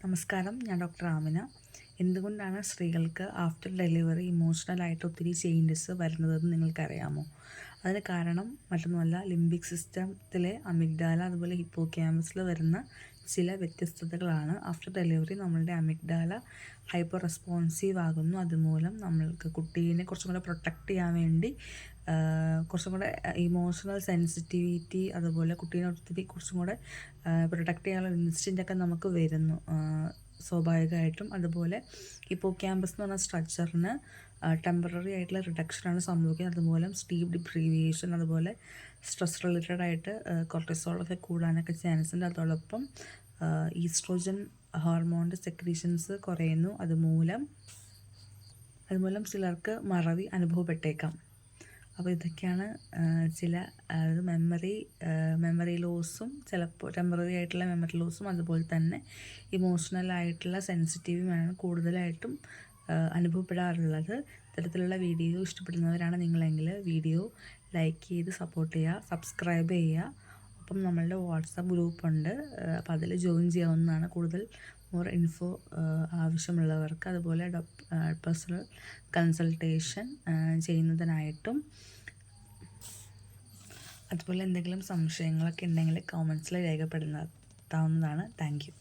നമസ്കാരം, ഞാൻ ഡോക്ടർ ആമിന. എന്തുകൊണ്ടാണ് സ്ത്രീകൾക്ക് ആഫ്റ്റർ ഡെലിവറി ഇമോഷണലായിട്ട് ഒത്തിരി ചേഞ്ചസ് വരുന്നതെന്ന് നിങ്ങൾക്കറിയാമോ? അതിന് കാരണം മറ്റൊന്നുമല്ല, ലിംബിക് സിസ്റ്റത്തിലെ അമിഗ്ഡാല അതുപോലെ ഹിപ്പോക്യാമ്പസിൽ വരുന്ന ചില വ്യത്യസ്തതകളാണ്. ആഫ്റ്റർ ഡെലിവറി നമ്മളുടെ അമിഗ്ഡാല ഹൈപ്പർ റെസ്പോൺസീവ് ആകുന്നു. അതുമൂലം നമ്മൾക്ക് കുട്ടീനെ കുറച്ചും കൂടെ പ്രൊട്ടക്റ്റ് ചെയ്യാൻ വേണ്ടി കുറച്ചും കൂടെ ഇമോഷണൽ സെൻസിറ്റിവിറ്റി, അതുപോലെ കുട്ടീനെ ഒത്തിരി കുറച്ചും കൂടെ പ്രൊട്ടക്റ്റ് ചെയ്യാനുള്ള ഇൻസ്റ്റൻ്റൊക്കെ നമുക്ക് വരുന്നു സ്വാഭാവികമായിട്ടും. അതുപോലെ ഹിപ്പോക്യാമ്പസ് എന്ന് പറഞ്ഞ സ്ട്രക്ചറിന് ടെമ്പററി ആയിട്ടുള്ള റിഡക്ഷനാണ് സംഭവിക്കുന്നത്. അതുമൂലം സ്ലീപ്പ് ഡിപ്രീവിയേഷൻ, അതുപോലെ സ്ട്രെസ് റിലേറ്റഡ് ആയിട്ട് കോർട്ടിസോളൊക്കെ കൂടാനൊക്കെ ചാൻസ് ഉണ്ട്. അതോടൊപ്പം ഈസ്ട്രോജൻ ഹോർമോണിൻ്റെ സെക്രീഷൻസ് കുറയുന്നു. അതുമൂലം അതുമൂലം ചിലർക്ക് മറവി അനുഭവപ്പെട്ടേക്കാം. അപ്പോൾ ഇതൊക്കെയാണ് ചില മെമ്മറി ലോസും, ചിലപ്പോൾ ടെമ്പററി ആയിട്ടുള്ള മെമ്മറി ലോസും, അതുപോലെ തന്നെ ഇമോഷണലായിട്ടുള്ള സെൻസിറ്റീവുമാണ് കൂടുതലായിട്ടും അനുഭവപ്പെടാറുള്ളത്. ഇത്തരത്തിലുള്ള വീഡിയോ ഇഷ്ടപ്പെടുന്നവരാണ് നിങ്ങളെങ്കിൽ വീഡിയോ ലൈക്ക് ചെയ്ത് സപ്പോർട്ട് ചെയ്യുക, സബ്സ്ക്രൈബ് ചെയ്യുക. ഒപ്പം നമ്മളുടെ വാട്സാപ്പ് ഗ്രൂപ്പുണ്ട്, അപ്പോൾ അതിൽ ജോയിൻ ചെയ്യാവുന്നതാണ് കൂടുതൽ മോർ ഇൻഫോ ആവശ്യമുള്ളവർക്ക്. അതുപോലെ പേഴ്സണൽ കൺസൾട്ടേഷൻ ചെയ്യുന്നതിനായിട്ടും. അതുപോലെ എന്തെങ്കിലും സംശയങ്ങളൊക്കെ ഉണ്ടെങ്കിൽ കമൻസിൽ രേഖപ്പെടുത്താവുന്നതാണ്. Thank you.